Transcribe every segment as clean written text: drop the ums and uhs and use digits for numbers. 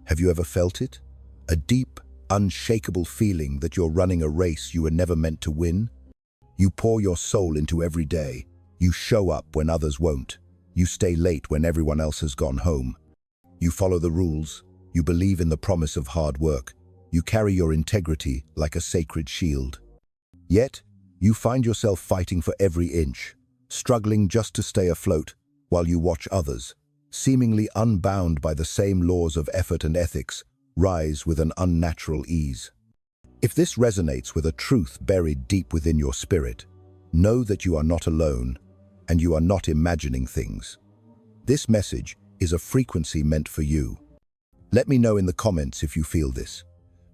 Have you ever felt it? A deep, unshakable feeling that you're running a race you were never meant to win? You pour your soul into every day. You show up when others won't. You stay late when everyone else has gone home. You follow the rules. You believe in the promise of hard work. You carry your integrity like a sacred shield. Yet, you find yourself fighting for every inch, struggling just to stay afloat while you watch others, seemingly unbound by the same laws of effort and ethics, rise with an unnatural ease. If this resonates with a truth buried deep within your spirit, know that you are not alone and you are not imagining things. This message is a frequency meant for you. Let me know in the comments if you feel this,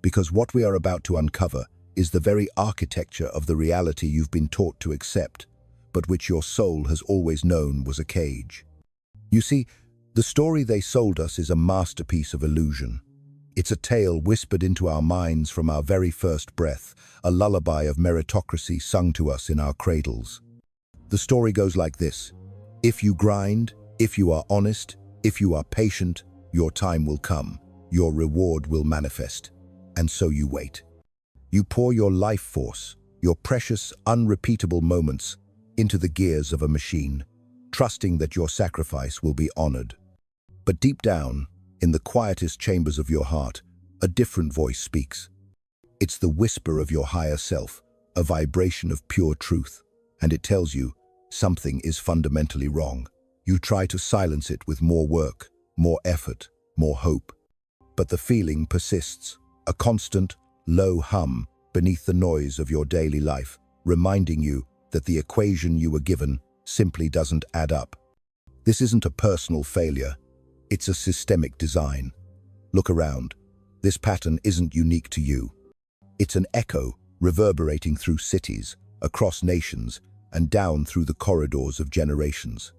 because what we are about to uncover is the very architecture of the reality you've been taught to accept, but which your soul has always known was a cage. You see, the story they sold us is a masterpiece of illusion. It's a tale whispered into our minds from our very first breath, a lullaby of meritocracy sung to us in our cradles. The story goes like this: if you grind, if you are honest, if you are patient, your time will come, your reward will manifest. And so you wait. You pour your life force, your precious, unrepeatable moments, into the gears of a machine, trusting that your sacrifice will be honored. But deep down, in the quietest chambers of your heart, a different voice speaks. It's the whisper of your higher self, a vibration of pure truth, and it tells you something is fundamentally wrong. You try to silence it with more work, more effort, more hope. But the feeling persists, a constant, low hum beneath the noise of your daily life, reminding you that the equation you were given simply doesn't add up. This isn't a personal failure. It's a systemic design. Look around. This pattern isn't unique to you. It's an echo reverberating through cities, across nations, and down through the corridors of generations.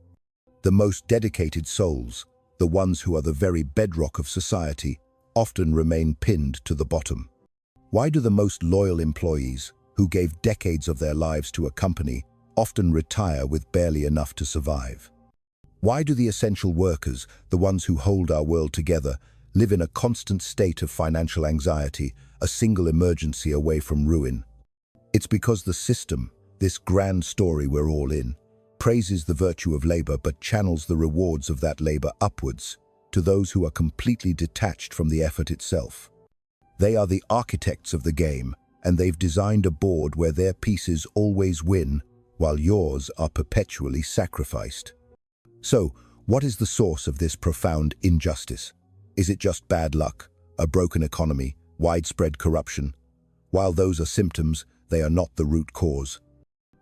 The most dedicated souls, the ones who are the very bedrock of society, often remain pinned to the bottom. Why do the most loyal employees, who gave decades of their lives to a company, often retire with barely enough to survive? Why do the essential workers, the ones who hold our world together, live in a constant state of financial anxiety, a single emergency away from ruin? It's because the system, this grand story we're all in, praises the virtue of labor but channels the rewards of that labor upwards to those who are completely detached from the effort itself. They are the architects of the game, and they've designed a board where their pieces always win, while yours are perpetually sacrificed. So, what is the source of this profound injustice? Is it just bad luck, a broken economy, widespread corruption? While those are symptoms, they are not the root cause.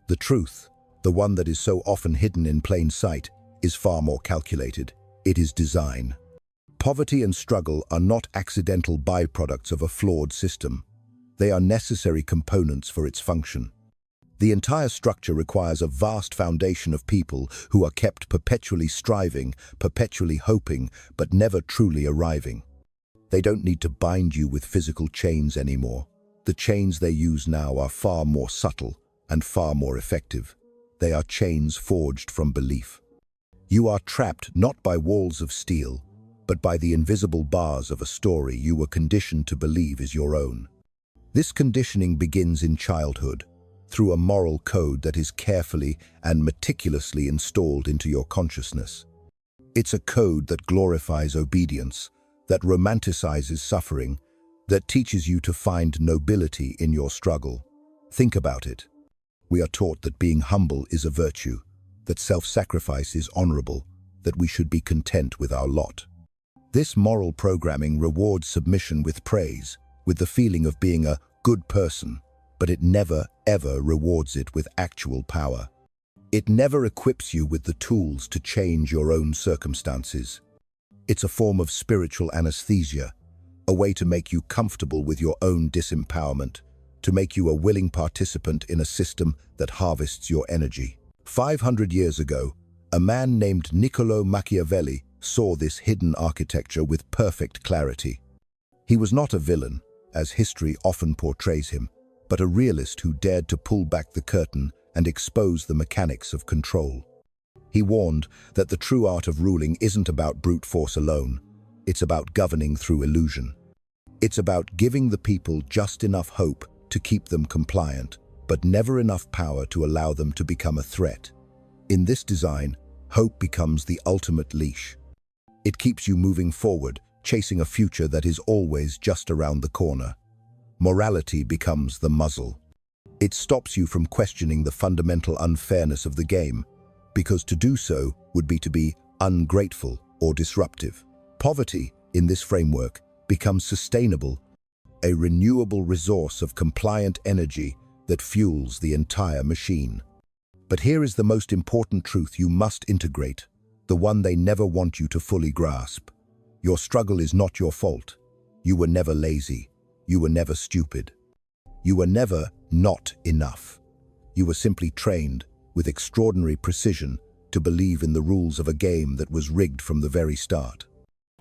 The truth, the one that is so often hidden in plain sight, is far more calculated. It is design. Poverty and struggle are not accidental byproducts of a flawed system. They are necessary components for its function. The entire structure requires a vast foundation of people who are kept perpetually striving, perpetually hoping, but never truly arriving. They don't need to bind you with physical chains anymore. The chains they use now are far more subtle and far more effective. They are chains forged from belief. You are trapped not by walls of steel, but by the invisible bars of a story you were conditioned to believe is your own. This conditioning begins in childhood, through a moral code that is carefully and meticulously installed into your consciousness. It's a code that glorifies obedience, that romanticizes suffering, that teaches you to find nobility in your struggle. Think about it. We are taught that being humble is a virtue, that self-sacrifice is honorable, that we should be content with our lot. This moral programming rewards submission with praise, with the feeling of being a good person, but it never, ever rewards it with actual power. It never equips you with the tools to change your own circumstances. It's a form of spiritual anesthesia, a way to make you comfortable with your own disempowerment, to make you a willing participant in a system that harvests your energy. 500 years ago, a man named Machiavelli saw this hidden architecture with perfect clarity. He was not a villain, as history often portrays him, but a realist who dared to pull back the curtain and expose the mechanics of control. He warned that the true art of ruling isn't about brute force alone, It's about governing through illusion. It's about giving the people just enough hope to keep them compliant, but never enough power to allow them to become a threat. In this design, hope becomes the ultimate leash. It keeps you moving forward, chasing a future that is always just around the corner. Morality becomes the muzzle. It stops you from questioning the fundamental unfairness of the game, because to do so would be to be ungrateful or disruptive. Poverty, in this framework, becomes sustainable, a renewable resource of compliant energy that fuels the entire machine. But here is the most important truth you must integrate, the one they never want you to fully grasp. Your struggle is not your fault. You were never lazy. You were never stupid. You were never not enough. You were simply trained with extraordinary precision to believe in the rules of a game that was rigged from the very start.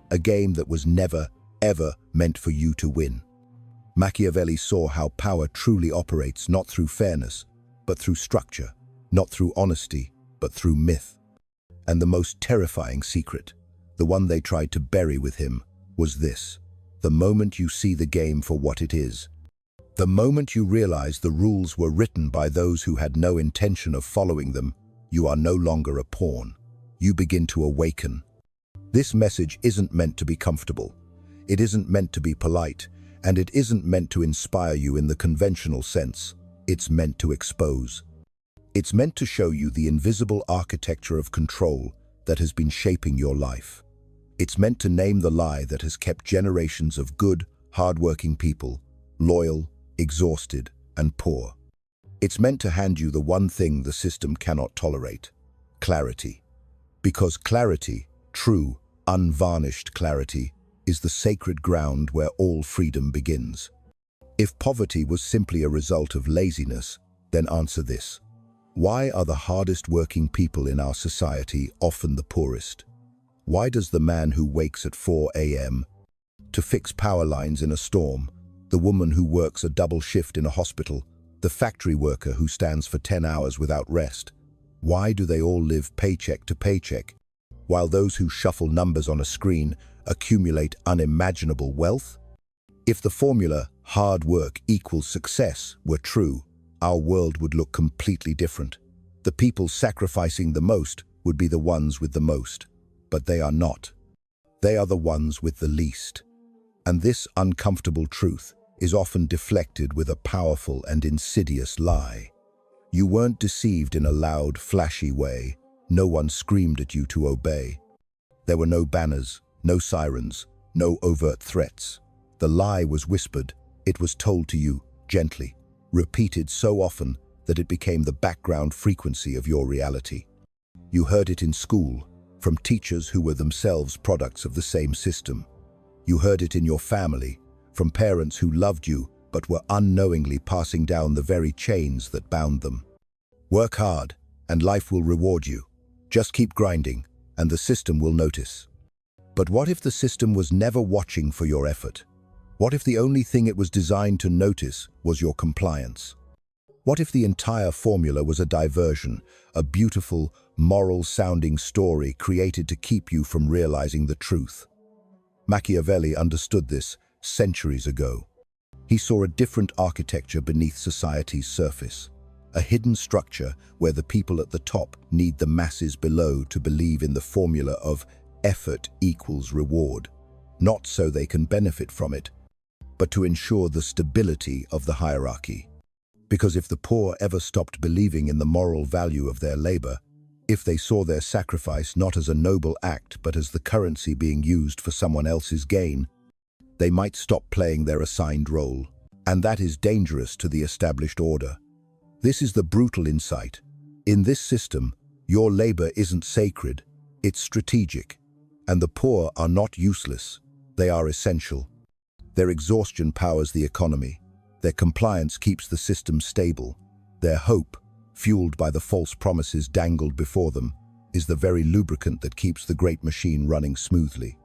A game that was never, ever meant for you to win. Machiavelli saw how power truly operates not through fairness, but through structure, not through honesty, but through myth. And the most terrifying secret, the one they tried to bury with him, was this: the moment you see the game for what it is, the moment you realize the rules were written by those who had no intention of following them, you are no longer a pawn. You begin to awaken. This message isn't meant to be comfortable. It isn't meant to be polite, and it isn't meant to inspire you in the conventional sense. It's meant to expose. It's meant to show you the invisible architecture of control that has been shaping your life. It's meant to name the lie that has kept generations of good, hard-working people loyal, exhausted, and poor. It's meant to hand you the one thing the system cannot tolerate: clarity. Because clarity, true, unvarnished clarity, is the sacred ground where all freedom begins. If poverty was simply a result of laziness, then answer this: why are the hardest working people in our society often the poorest? Why does the man who wakes at 4 a.m. to fix power lines in a storm, the woman who works a double shift in a hospital, the factory worker who stands for 10 hours without rest, why do they all live paycheck to paycheck, while those who shuffle numbers on a screen accumulate unimaginable wealth? If the formula hard work equals success were true, our world would look completely different. The people sacrificing the most would be the ones with the most, but they are not. They are the ones with the least. And this uncomfortable truth is often deflected with a powerful and insidious lie. You weren't deceived in a loud, flashy way. No one screamed at you to obey. There were no banners, no sirens, no overt threats. The lie was whispered. It was told to you gently, repeated so often that it became the background frequency of your reality. You heard it in school, from teachers who were themselves products of the same system. You heard it in your family, from parents who loved you but were unknowingly passing down the very chains that bound them. Work hard, and life will reward you. Just keep grinding, and the system will notice. But what if the system was never watching for your effort? What if the only thing it was designed to notice was your compliance? What if the entire formula was a diversion, a beautiful, moral-sounding story created to keep you from realizing the truth? Machiavelli understood this centuries ago. He saw a different architecture beneath society's surface, a hidden structure where the people at the top need the masses below to believe in the formula of effort equals reward, not so they can benefit from it, but to ensure the stability of the hierarchy. Because if the poor ever stopped believing in the moral value of their labor, if they saw their sacrifice not as a noble act but as the currency being used for someone else's gain, they might stop playing their assigned role. And that is dangerous to the established order. This is the brutal insight. In this system, your labor isn't sacred, it's strategic. And the poor are not useless, they are essential. Their exhaustion powers the economy. Their compliance keeps the system stable. Their hope, fueled by the false promises dangled before them, is the very lubricant that keeps the great machine running smoothly.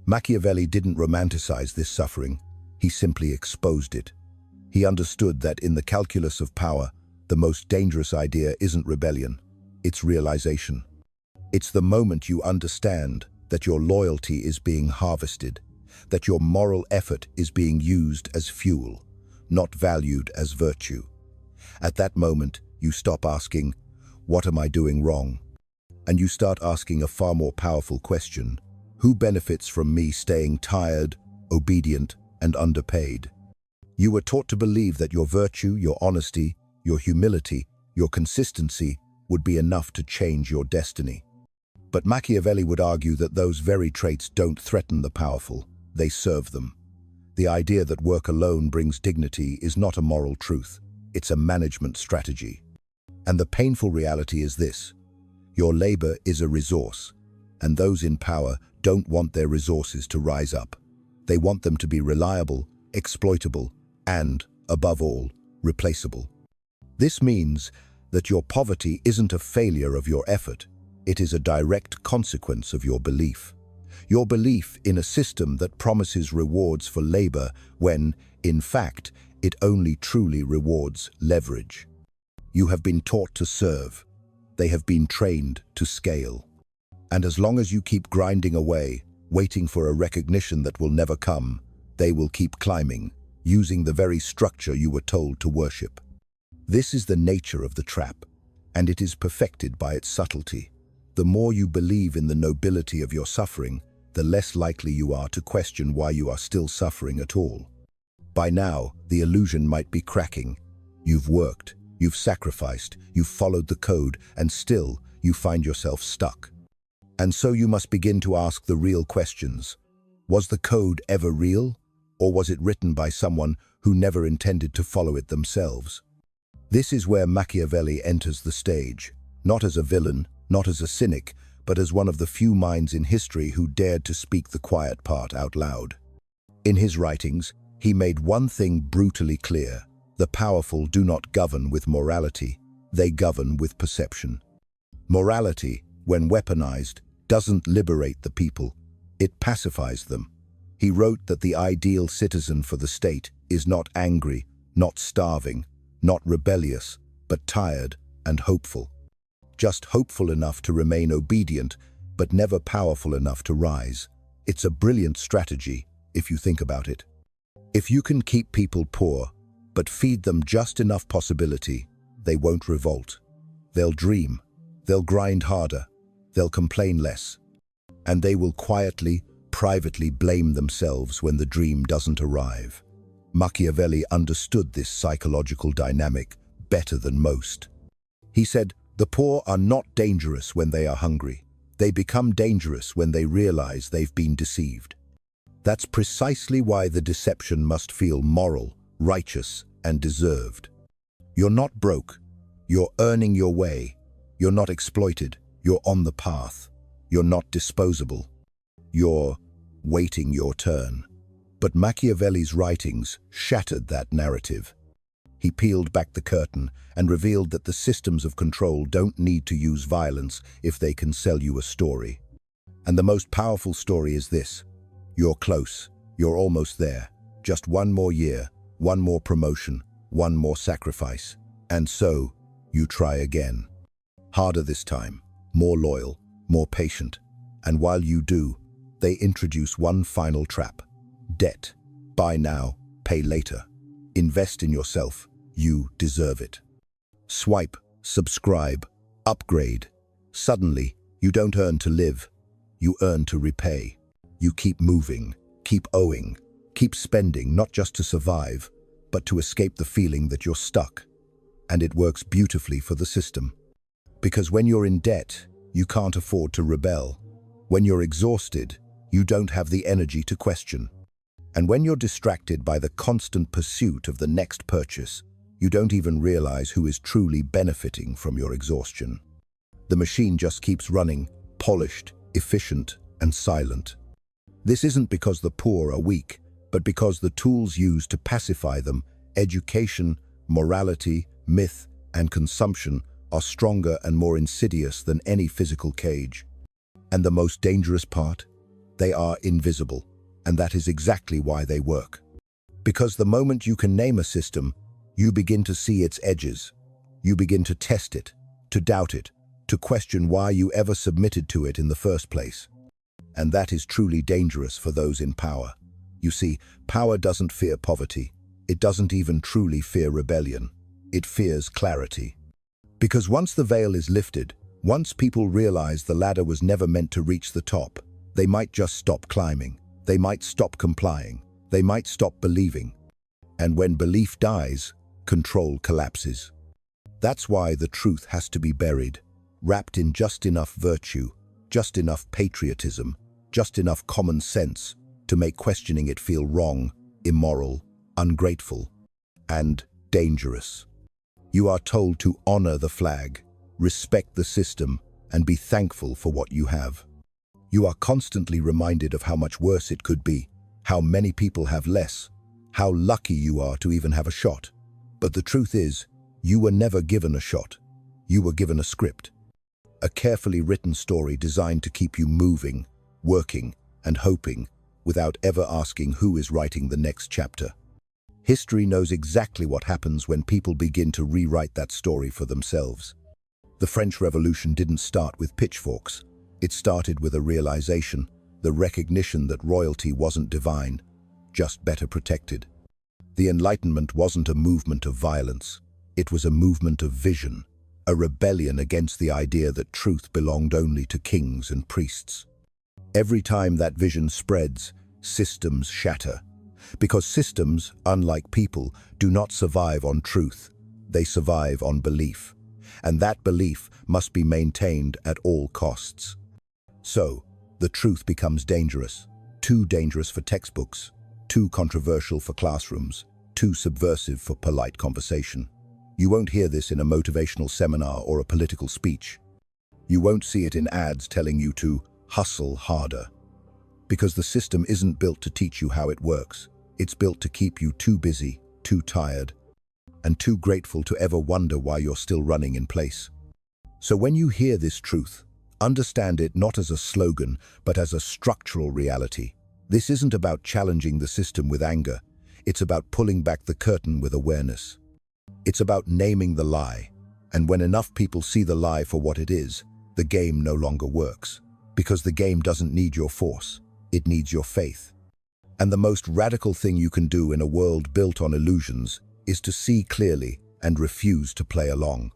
Machiavelli didn't romanticize this suffering, he simply exposed it. He understood that in the calculus of power, the most dangerous idea isn't rebellion, it's realization. It's the moment you understand that your loyalty is being harvested, that your moral effort is being used as fuel, not valued as virtue. At that moment, you stop asking, "What am I doing wrong?" And you start asking a far more powerful question: who benefits from me staying tired, obedient, and underpaid? You were taught to believe that your virtue, your honesty, your humility, your consistency would be enough to change your destiny. But Machiavelli would argue that those very traits don't threaten the powerful, they serve them. The idea that work alone brings dignity is not a moral truth, it's a management strategy. And the painful reality is this: your labor is a resource, and those in power don't want their resources to rise up. They want them to be reliable, exploitable, and, above all, replaceable. This means that your poverty isn't a failure of your effort, it is a direct consequence of your belief. Your belief in a system that promises rewards for labor when, in fact, it only truly rewards leverage. You have been taught to serve. They have been trained to scale. And as long as you keep grinding away, waiting for a recognition that will never come, they will keep climbing, using the very structure you were told to worship. This is the nature of the trap, and it is perfected by its subtlety. The more you believe in the nobility of your suffering, the less likely you are to question why you are still suffering at all. By now, the illusion might be cracking. You've worked, you've sacrificed, you've followed the code, and still you find yourself stuck. And so you must begin to ask the real questions. Was the code ever real, or was it written by someone who never intended to follow it themselves? This is where Machiavelli enters the stage, not as a villain, not as a cynic, but as one of the few minds in history who dared to speak the quiet part out loud. In his writings, he made one thing brutally clear: the powerful do not govern with morality, they govern with perception. Morality, when weaponized, doesn't liberate the people, it pacifies them. He wrote that the ideal citizen for the state is not angry, not starving, not rebellious, but tired and hopeful. Just hopeful enough to remain obedient, but never powerful enough to rise. It's a brilliant strategy, if you think about it. If you can keep people poor, but feed them just enough possibility, they won't revolt. They'll dream, they'll grind harder, they'll complain less, and they will quietly, privately blame themselves when the dream doesn't arrive. Machiavelli understood this psychological dynamic better than most. He said, "The poor are not dangerous when they are hungry. They become dangerous when they realize they've been deceived." That's precisely why the deception must feel moral, righteous, and deserved. You're not broke. You're earning your way. You're not exploited. You're on the path. You're not disposable. You're waiting your turn. But Machiavelli's writings shattered that narrative. He peeled back the curtain and revealed that the systems of control don't need to use violence if they can sell you a story. And the most powerful story is this: you're close, you're almost there. Just one more year, one more promotion, one more sacrifice. And so, you try again. Harder this time, more loyal, more patient. And while you do, they introduce one final trap: debt. Buy now, pay later. Invest in yourself. You deserve it. Swipe, subscribe, upgrade. Suddenly, you don't earn to live. You earn to repay. You keep moving, keep owing, keep spending, not just to survive, but to escape the feeling that you're stuck. And it works beautifully for the system. Because when you're in debt, you can't afford to rebel. When you're exhausted, you don't have the energy to question. And when you're distracted by the constant pursuit of the next purchase, you don't even realize who is truly benefiting from your exhaustion. The machine just keeps running, polished, efficient, and silent. This isn't because the poor are weak, but because the tools used to pacify them, education, morality, myth, and consumption, are stronger and more insidious than any physical cage. And the most dangerous part? They are invisible, and that is exactly why they work. Because the moment you can name a system, you begin to see its edges. You begin to test it, to doubt it, to question why you ever submitted to it in the first place. And that is truly dangerous for those in power. You see, power doesn't fear poverty. It doesn't even truly fear rebellion. It fears clarity. Because once the veil is lifted, once people realize the ladder was never meant to reach the top, they might just stop climbing. They might stop complying. They might stop believing. And when belief dies, control collapses. That's why the truth has to be buried, wrapped in just enough virtue, just enough patriotism, just enough common sense to make questioning it feel wrong, immoral, ungrateful, and dangerous. You are told to honor the flag, respect the system, and be thankful for what you have. You are constantly reminded of how much worse it could be, how many people have less, how lucky you are to even have a shot. But the truth is, you were never given a shot. You were given a script. A carefully written story designed to keep you moving, working, and hoping, without ever asking who is writing the next chapter. History knows exactly what happens when people begin to rewrite that story for themselves. The French Revolution didn't start with pitchforks. It started with a realization, the recognition that royalty wasn't divine, just better protected. The Enlightenment wasn't a movement of violence. It was a movement of vision, a rebellion against the idea that truth belonged only to kings and priests. Every time that vision spreads, systems shatter. Because systems, unlike people, do not survive on truth. They survive on belief. And that belief must be maintained at all costs. So, the truth becomes dangerous. Too dangerous for textbooks, too controversial for classrooms, too subversive for polite conversation. You won't hear this in a motivational seminar or a political speech. You won't see it in ads telling you to hustle harder. Because the system isn't built to teach you how it works. It's built to keep you too busy, too tired, and too grateful to ever wonder why you're still running in place. So when you hear this truth, understand it not as a slogan, but as a structural reality. This isn't about challenging the system with anger. It's about pulling back the curtain with awareness. It's about naming the lie. And when enough people see the lie for what it is, the game no longer works. Because the game doesn't need your force. It needs your faith. And the most radical thing you can do in a world built on illusions is to see clearly and refuse to play along.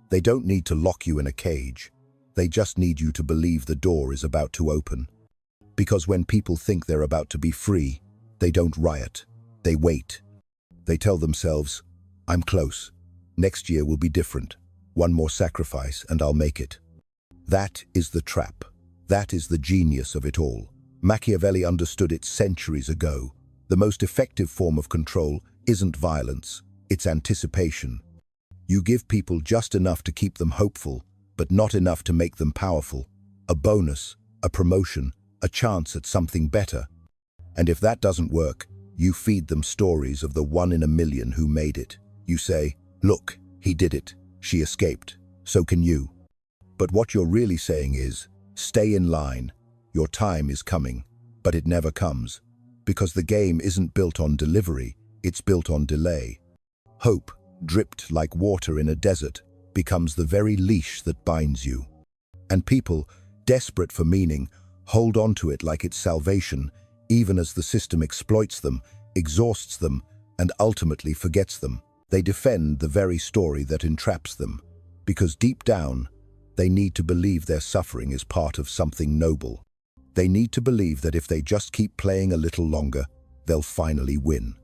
They don't need to lock you in a cage. They just need you to believe the door is about to open. Because when people think they're about to be free, they don't riot. They wait. They tell themselves, I'm close. Next year will be different. One more sacrifice and I'll make it. That is the trap. That is the genius of it all. Machiavelli understood it centuries ago. The most effective form of control isn't violence, it's anticipation. You give people just enough to keep them hopeful, but not enough to make them powerful. A bonus, a promotion, a chance at something better. And if that doesn't work, you feed them stories of the 1 in a million who made it. You say, look, he did it, she escaped, so can you. But what you're really saying is, stay in line. Your time is coming, but it never comes. Because the game isn't built on delivery, it's built on delay. Hope, dripped like water in a desert, becomes the very leash that binds you. And people, desperate for meaning, hold on to it like it's salvation, even as the system exploits them, exhausts them, and ultimately forgets them. They defend the very story that entraps them, because deep down, they need to believe their suffering is part of something noble. They need to believe that if they just keep playing a little longer, they'll finally win.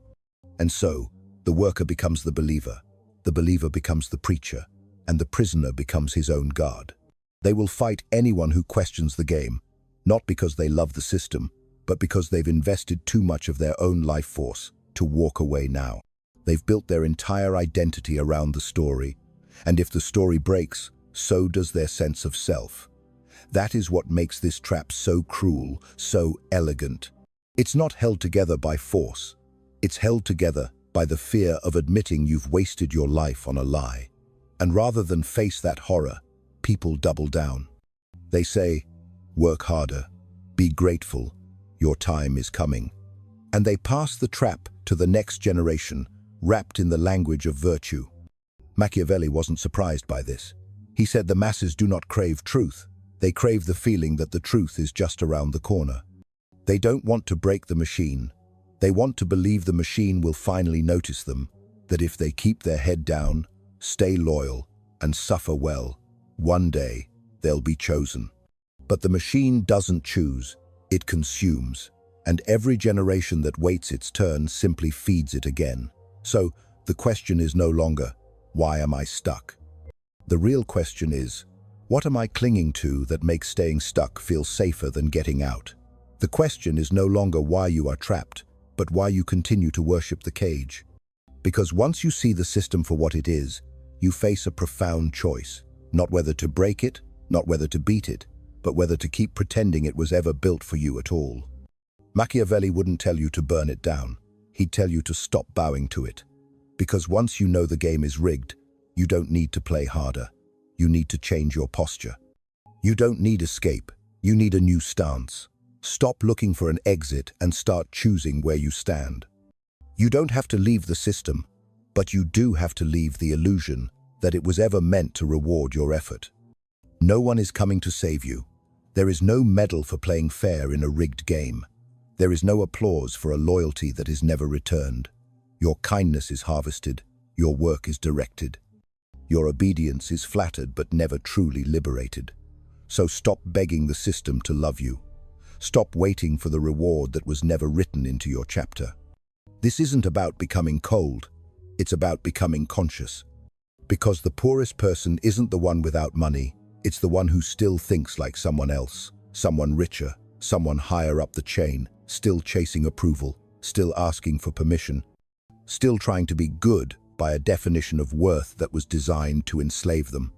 And so, the worker becomes the believer becomes the preacher, and the prisoner becomes his own guard. They will fight anyone who questions the game, not because they love the system, but because they've invested too much of their own life force to walk away now. They've built their entire identity around the story, and if the story breaks, so does their sense of self. That is what makes this trap so cruel, so elegant. It's not held together by force. It's held together by the fear of admitting you've wasted your life on a lie. And rather than face that horror, people double down. They say, work harder, be grateful, your time is coming. And they pass the trap to the next generation, wrapped in the language of virtue. Machiavelli wasn't surprised by this. He said the masses do not crave truth, They crave the feeling that the truth is just around the corner. They don't want to break the machine. They want to believe the machine will finally notice them, that if they keep their head down, stay loyal, and suffer well, one day they'll be chosen. But the machine doesn't choose, it consumes, and every generation that waits its turn simply feeds it again. So the question is no longer, why am I stuck? The real question is, what am I clinging to that makes staying stuck feel safer than getting out? The question is no longer why you are trapped, but why you continue to worship the cage. Because once you see the system for what it is, you face a profound choice. Not whether to break it, not whether to beat it, but whether to keep pretending it was ever built for you at all. Machiavelli wouldn't tell you to burn it down. He'd tell you to stop bowing to it. Because once you know the game is rigged, you don't need to play harder. You need to change your posture. You don't need escape. You need a new stance. Stop looking for an exit and start choosing where you stand. You don't have to leave the system, but you do have to leave the illusion that it was ever meant to reward your effort. No one is coming to save you. There is no medal for playing fair in a rigged game. There is no applause for a loyalty that is never returned. Your kindness is harvested. Your work is directed. Your obedience is flattered but never truly liberated. So stop begging the system to love you. Stop waiting for the reward that was never written into your chapter. This isn't about becoming cold. It's about becoming conscious. Because the poorest person isn't the one without money. It's the one who still thinks like someone else, someone richer, someone higher up the chain, still chasing approval, still asking for permission, still trying to be good by a definition of worth that was designed to enslave them.